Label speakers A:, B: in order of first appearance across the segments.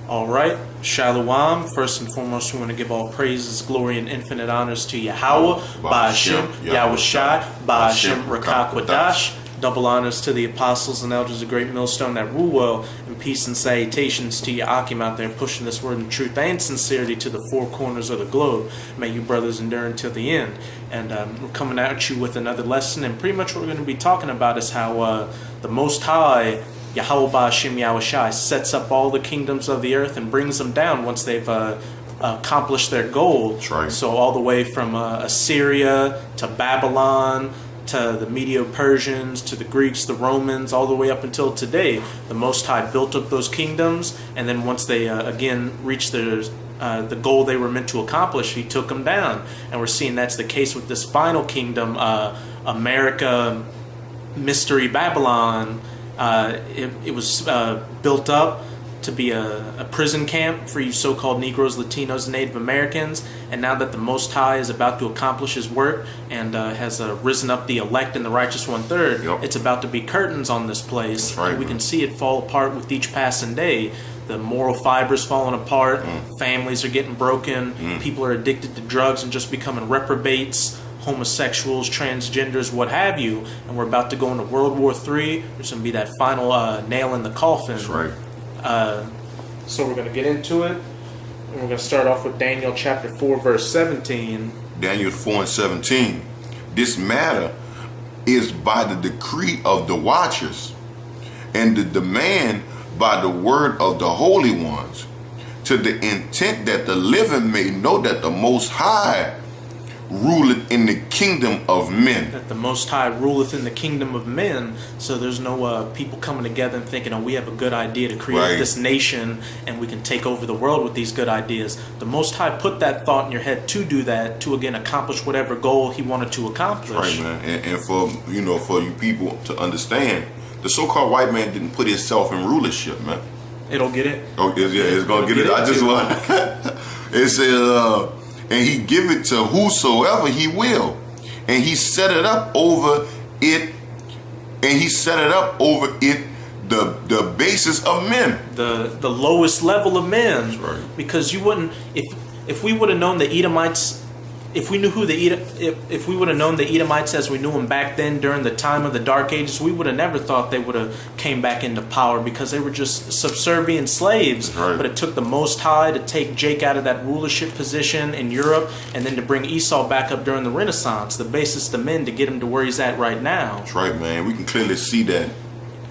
A: All right, Shalom. First and foremost, we want to give all praises, glory, and infinite honors to Yahawah, Ba'ashem, Yahawashi, Ba'ashem, Rakakwadash. Double honors to the apostles and elders of Great Millstone that rule well, and peace and salutations to Yahakim out there pushing this word in truth and sincerity to the four corners of the globe. May you brothers endure until the end. And we're coming at you with another lesson, and pretty much what we're going to be talking about is how the Most High, Yahawah Ba'ashem Yahawashi, sets up all the kingdoms of the earth and brings them down once they've accomplished their goal.
B: That's right.
A: So all the way from Assyria to Babylon to the Medo-Persians, to the Greeks, the Romans, all the way up until today. The Most High built up those kingdoms, and then once they again reached the goal they were meant to accomplish, he took them down. And we're seeing that's the case with this final kingdom, America, Mystery Babylon. It was built up to be a prison camp for you so-called Negroes, Latinos, and Native Americans. And now that the Most High is about to accomplish his work and has risen up the elect and the righteous one-third, it's about to be curtains on this place.
B: That's right,
A: and we can see it fall apart with each passing day. The moral fibers falling apart, families are getting broken, people are addicted to drugs and just becoming reprobates, homosexuals, transgenders, what have you. And we're about to go into World War III. There's going to be that final nail in the coffin.
B: That's right.
A: So we're going to get into it. And we're going to start off with Daniel chapter 4, verse 17.
B: Daniel 4 and 17. This matter is by the decree of the watchers, and the demand by the word of the holy ones, to the intent that the living may know that the Most High ruleth in the kingdom of men.
A: That the Most High ruleth in the kingdom of men. So there's no people coming together and thinking, oh, we have a good idea to create this nation and we can take over the world with these good ideas. The Most High put that thought in your head to do that, to again accomplish whatever goal he wanted to accomplish.
B: Right, man. And for for you people to understand, the so-called white man didn't put himself in rulership, man.
A: It'll get it.
B: Oh, yeah, it's gonna get it. I just want. It says, and he give it to whosoever he will, and he set it up over it, the basis of men,
A: the lowest level of men.
B: That's right.
A: Because you wouldn't, if we would have known the Edomites, if we knew who if we would have known the Edomites as we knew them back then during the time of the Dark Ages, we would have never thought they would have came back into power, because they were just subservient slaves.
B: Right.
A: But it took the Most High to take Jake out of that rulership position in Europe, and then to bring Esau back up during the Renaissance, the basis of men, to get him to where he's at right now.
B: That's right, man. We can clearly see that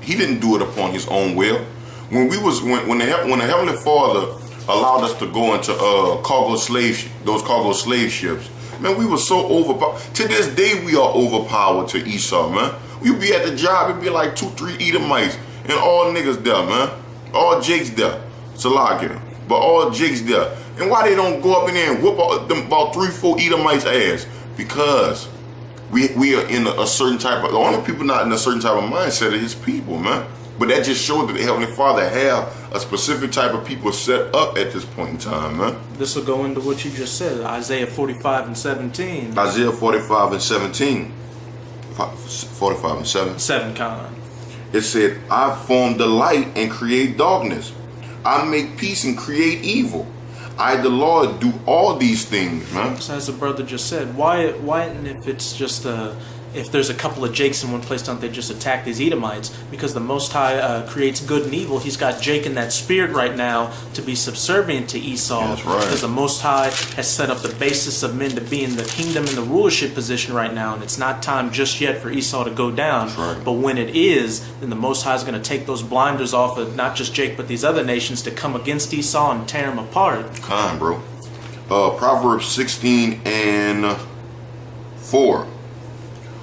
B: he didn't do it upon his own will. When the Heavenly Father allowed us to go into those cargo slave ships, man, we were so overpowered. To this day, we are overpowered to Esau, man. We'd be at the job, it'd be like 2-3 Edomites, and all niggas there, man. All Jakes there. Salakia. But all Jakes there. And why they don't go up in there and whoop about 3-4 Edomites' ass? Because we are in a certain type of, the only people not in a certain type of mindset are his people, man. But that just showed that the Heavenly Father have a specific type of people set up at this point in time, man.
A: This will go into what you just said, Isaiah 45 and 17.
B: Isaiah 45 and 17. 45 and 7.
A: 7 con.
B: It said, I form the light and create darkness. I make peace and create evil. I, the Lord, do all these things, man.
A: So as the brother just said, why, and if it's just if there's a couple of Jakes in one place, don't they just attack these Edomites? Because the Most High creates good and evil. He's got Jake in that spirit right now to be subservient to Esau.
B: Yeah, that's right.
A: Because the Most High has set up the basis of men to be in the kingdom and the rulership position right now. And it's not time just yet for Esau to go down.
B: That's right. But
A: when it is, then the Most High is going to take those blinders off of not just Jake, but these other nations to come against Esau and tear him apart.
B: Come on, bro. Proverbs 16 and 4.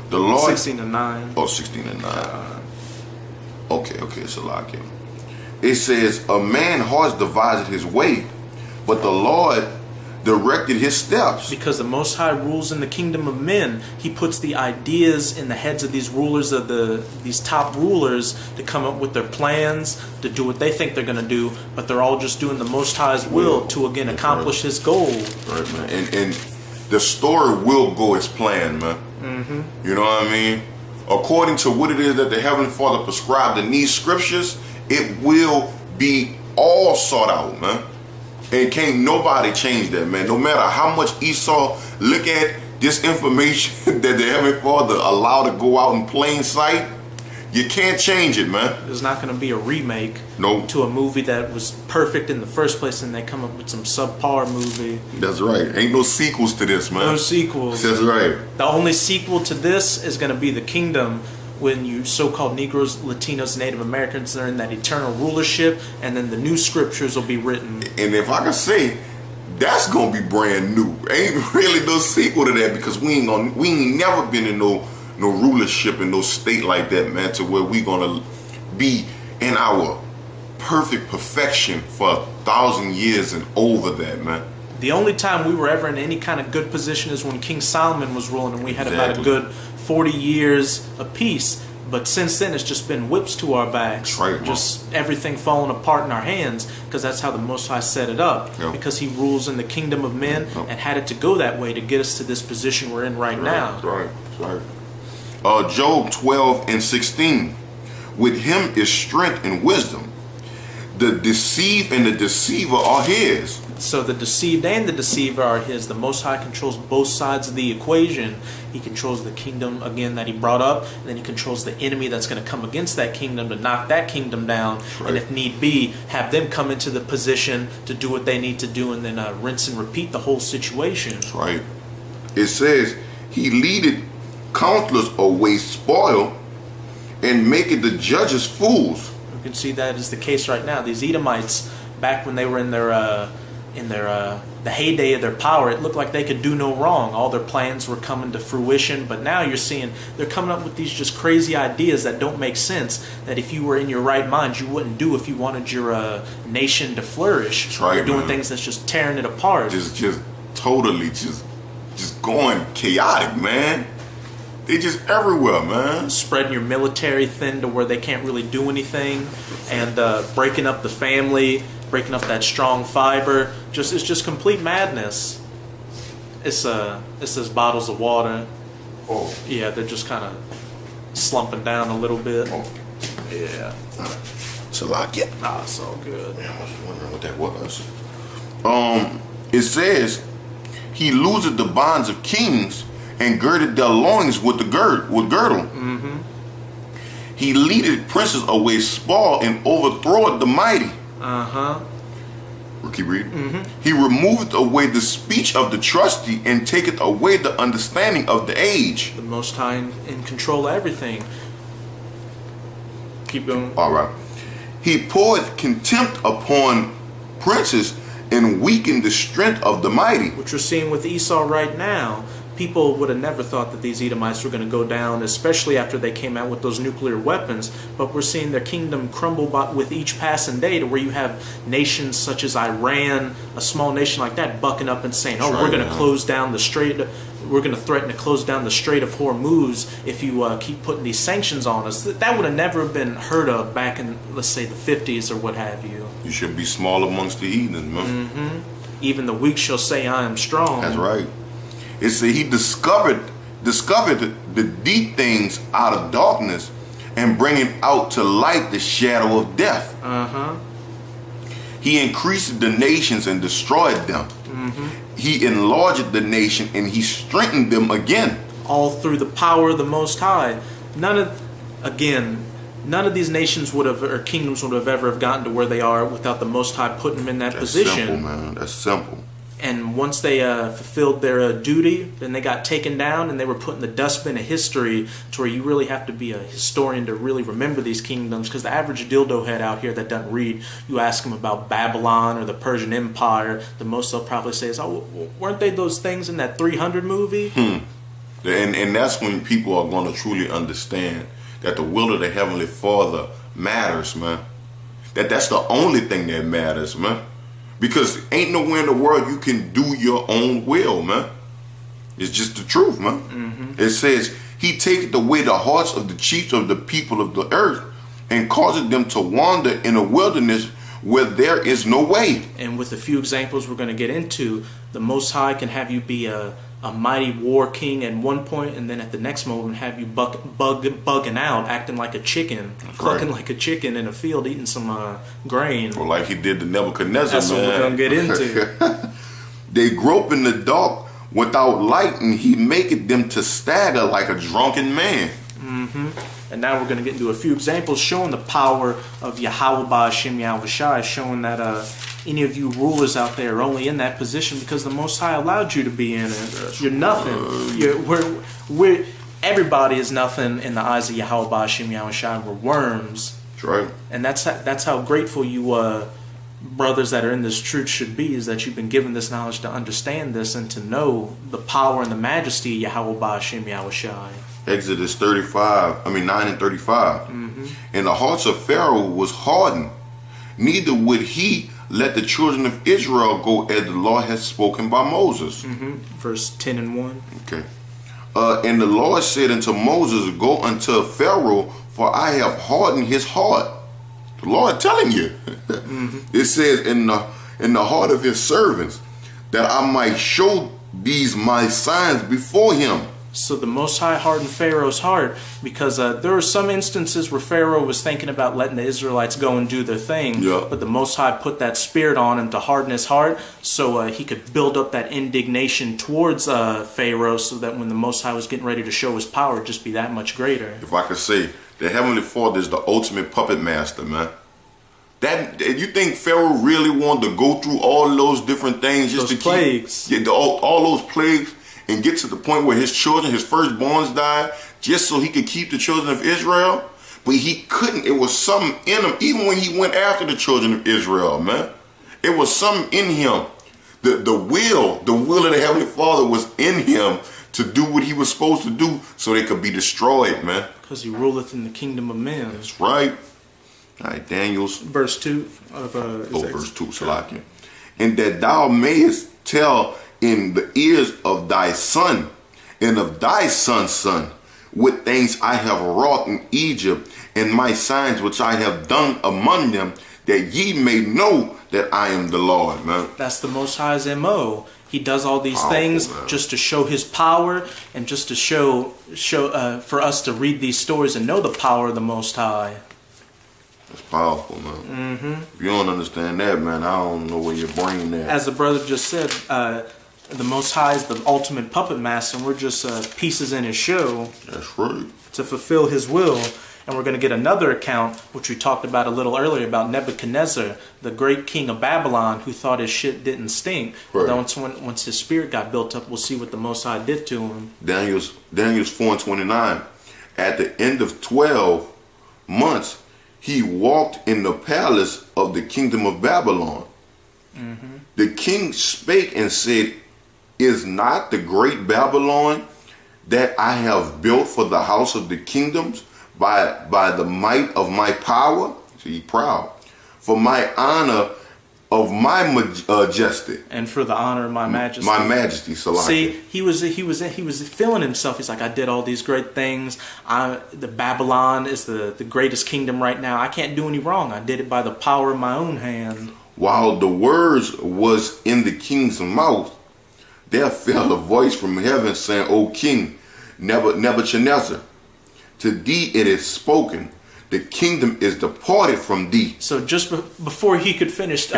B: The Lord,
A: 16 and 9.
B: Oh, 16 and 9. Okay, so like it. It says, a man heart devised his way, but the Lord directed his steps.
A: Because the Most High rules in the kingdom of men. He puts the ideas in the heads of these rulers, of these top rulers, to come up with their plans, to do what they think they're going to do, but they're all just doing the Most High's will to again accomplish his goal.
B: Right, man. And the story will go as planned, man. Mm-hmm. You know what I mean? According to what it is that the Heavenly Father prescribed in these scriptures, it will be all sought out, man. And can't nobody change that, man. No matter how much Esau look at this information that the Heavenly Father allowed to go out in plain sight, you can't change it, man.
A: There's not going to be a remake
B: Nope.
A: to a movie that was perfect in the first place, and they come up with some subpar movie.
B: That's right. Ain't no sequels to this, man.
A: No sequels.
B: That's right.
A: The only sequel to this is going to be The Kingdom, when you so-called Negroes, Latinos, Native Americans are in that eternal rulership, and then the new scriptures will be written.
B: And if I can say, that's gonna be brand new. Ain't really no sequel to that, because we ain't never been in no rulership in no state like that, man, to where we gonna be in our perfect perfection for 1,000 years and over that, man.
A: The only time we were ever in any kind of good position is when King Solomon was ruling, and we had about a
B: Exactly.
A: good 40 years of peace. But since then, it's just been whips to our backs.
B: That's right, man.
A: Just everything falling apart in our hands, because that's how the Most High set it up.
B: Yep.
A: Because He rules in the kingdom of men,
B: Yep.
A: and had it to go that way to get us to this position we're in right now.
B: That's right. That's right. Job 12:16. With him is strength and wisdom. The deceived and the deceiver are his.
A: So the deceived and the deceiver are His. The Most High controls both sides of the equation. He controls the kingdom, again, that He brought up, and then He controls the enemy that's going to come against that kingdom to knock that kingdom down,
B: Right.
A: and if need be, have them come into the position to do what they need to do, and then rinse and repeat the whole situation.
B: That's right. It says, he leadeth counselors away spoil, and maketh the judges fools.
A: You can see that is the case right now. These Edomites, back when they were in the heyday of their power, it looked like they could do no wrong. All their plans were coming to fruition, but now you're seeing they're coming up with these just crazy ideas that don't make sense, that if you were in your right mind you wouldn't do if you wanted your nation to flourish.
B: That's right,
A: They're doing
B: man.
A: things that's just tearing it apart.
B: Just totally just going chaotic, man. They just everywhere, man.
A: Spreading your military thin to where they can't really do anything, and breaking up the family, breaking up that strong fiber. It's just complete madness. It says bottles of water.
B: Oh,
A: Yeah, they're just kind of slumping down a little bit.
B: oh.
A: Yeah,
B: It's a lot. Yeah.
A: nah, it's all good.
B: I was wondering what that was. It says, he looseth the bonds of kings and girded their loins with girdle.
A: Mm-hmm.
B: He leadeth princes away spoil and overthroweth the mighty.
A: Uh-huh.
B: We'll keep reading.
A: Mm-hmm.
B: He removeth away the speech of the trusty and taketh away the understanding of the age.
A: The Most High in control of everything. Keep going.
B: All right. He poureth contempt upon princes and weakened the strength of the mighty.
A: What you're seeing with Esau right now, people would have never thought that these Edomites were going to go down, especially after they came out with those nuclear weapons. But we're seeing their kingdom crumble with each passing day, to where you have nations such as Iran, a small nation like that, bucking up and saying, "Oh,
B: That's
A: we're
B: right,
A: going to
B: man.
A: close down the strait. We're going to threaten to close down the Strait of Hormuz if you keep putting these sanctions on us." That would have never been heard of back in, let's say, the 50s or what have you.
B: You should be small amongst the heathens, man.
A: Mm-hmm. Even the weak shall say, "I am strong."
B: That's right. It said he discovered the deep things out of darkness and bringing out to light the shadow of death.
A: Uh-huh.
B: He increased the nations and destroyed them.
A: Mm-hmm.
B: He enlarged the nation and he strengthened them again.
A: All through the power of the Most High. None of these nations would have, or kingdoms would have ever have gotten to where they are without the Most High putting them in that
B: That's
A: position.
B: simple, man. That's simple.
A: And once they fulfilled their duty, then they got taken down and they were put in the dustbin of history, to where you really have to be a historian to really remember these kingdoms. Because the average dildo head out here that doesn't read, you ask them about Babylon or the Persian Empire, the most they'll probably say is, "Oh, weren't they those things in that 300 movie?"
B: And that's when people are going to truly understand that the will of the Heavenly Father matters, man. That's the only thing that matters, man. Because ain't nowhere in the world you can do your own will, man. It's just the truth, man.
A: Mm-hmm.
B: It says, he taketh away the hearts of the chiefs of the people of the earth and causeth them to wander in a wilderness where there is no way.
A: And with a few examples we're going to get into, the Most High can have you be a mighty war king at one point, and then at the next moment have you bugging out, acting like a chicken, clucking like a chicken in a field, eating some grain.
B: Or like he did to Nebuchadnezzar,
A: That's what we're going to get into.
B: They grope in the dark without light, and he maketh them to stagger like a drunken man.
A: And now we're going to get into a few examples showing the power of Yahawah Ba'Hashem Yahawashi, showing that any of you rulers out there are only in that position because the Most High allowed you to be in it. You're nothing. Everybody is nothing in the eyes of Yahawah Ba'Hashem Yahawashi. We're worms.
B: That's right.
A: And that's how grateful you brothers that are in this truth should be, is that you've been given this knowledge to understand this and to know the power and the majesty of Yahawah Ba'Hashem Yahawashi.
B: Exodus 9 and 35. And the hearts of Pharaoh was hardened, neither would he let the children of Israel go as the Lord had spoken by Moses.
A: Verse 10 and 1.
B: Okay. And the Lord said unto Moses, go unto Pharaoh, for I have hardened his heart. The Lord telling you. It says in the heart of his servants, that I might show these my signs before him.
A: So the Most High hardened Pharaoh's heart because there were some instances where Pharaoh was thinking about letting the Israelites go and do their thing. But the Most High put that spirit on him to harden his heart so he could build up that indignation towards Pharaoh, so that when the Most High was getting ready to show his power, it'd just be that much greater.
B: If I could say, the Heavenly Father is the ultimate puppet master, man. That you think Pharaoh really wanted to go through all those different things just
A: those
B: to
A: plagues.
B: keep all those plagues and get to the point where his children, his firstborns died, just so he could keep the children of Israel? But he couldn't. It was something in him, even when he went after the children of Israel, man. It was something in him. The will of the Heavenly Father was in him to do what he was supposed to do so they could be destroyed, man.
A: Because he ruleth in the kingdom of men.
B: That's right. All right, Daniel's
A: verse 2 of
B: verse 2, Salakia. And that thou mayest tell in the ears of thy son and of thy son's son what things I have wrought in Egypt, and my signs which I have done among them, that ye may know that I am the Lord, man.
A: That's the Most High's MO. He does all these things, man, just to show his power, and just to show for us to read these stories and know the power of the Most High.
B: That's powerful, man. If you don't understand that, man, I don't know where your brain is.
A: As the brother just said, the Most High is the ultimate puppet master, and we're just pieces in his show.
B: That's right.
A: To fulfill his will. And we're going to get another account, which we talked about a little earlier, about Nebuchadnezzar, the great king of Babylon, who thought his shit didn't stink. Right. But once his spirit got built up, we'll see what the Most High did to him.
B: Daniel's 4:29. At the end of 12 months, he walked in the palace of the kingdom of Babylon. The king spake and said, is not the great Babylon that I have built for the house of the kingdoms by the might of my power? See, he proud. For my honor of my majesty. And
A: for the honor of my majesty.
B: My majesty, Salakia.
A: See, he was feeling himself. He's like, I did all these great things. The Babylon is the greatest kingdom right now. I can't do any wrong. I did it by the power of my own hand.
B: While the words was in the king's mouth, there fell a voice from heaven saying, O king Nebuchadnezzar, to thee it is spoken, the kingdom is departed from thee.
A: So just before he could finish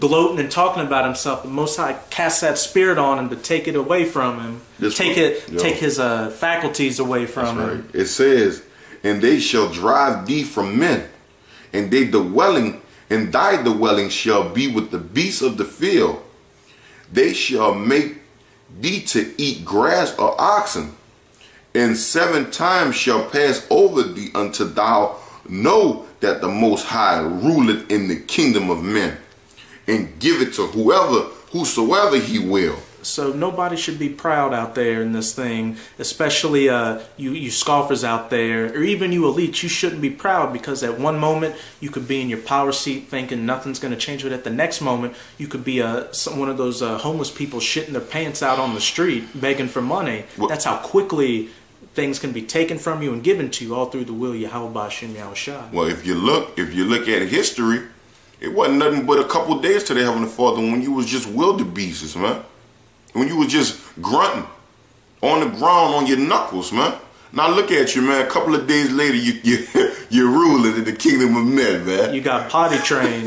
A: gloating and talking about himself, the Most High cast that spirit on him to take it away from him. Take his faculties away from him.
B: Right. It says, and they shall drive thee from men, and thy dwelling shall be with the beasts of the field. They shall make thee to eat grass or oxen, and 7 times shall pass over thee until thou know that the Most High ruleth in the kingdom of men, and give it to whosoever he will.
A: So nobody should be proud out there in this thing, especially you scoffers out there, or even you elites. You shouldn't be proud, because at one moment you could be in your power seat thinking nothing's going to change, but at the next moment you could be one of those homeless people shitting their pants out on the street begging for money. That's how quickly things can be taken from you and given to you, all through the will of Yahawah Ba'Hashem Yahawashi.
B: Well, if you look at history, it wasn't nothing but a couple days to the Heavenly Father when you was just wildebeests, man. When you was just grunting. on the ground on your knuckles, man. Now look at you, man. A couple of days later, you're ruling in the kingdom of men, man.
A: You got potty trained.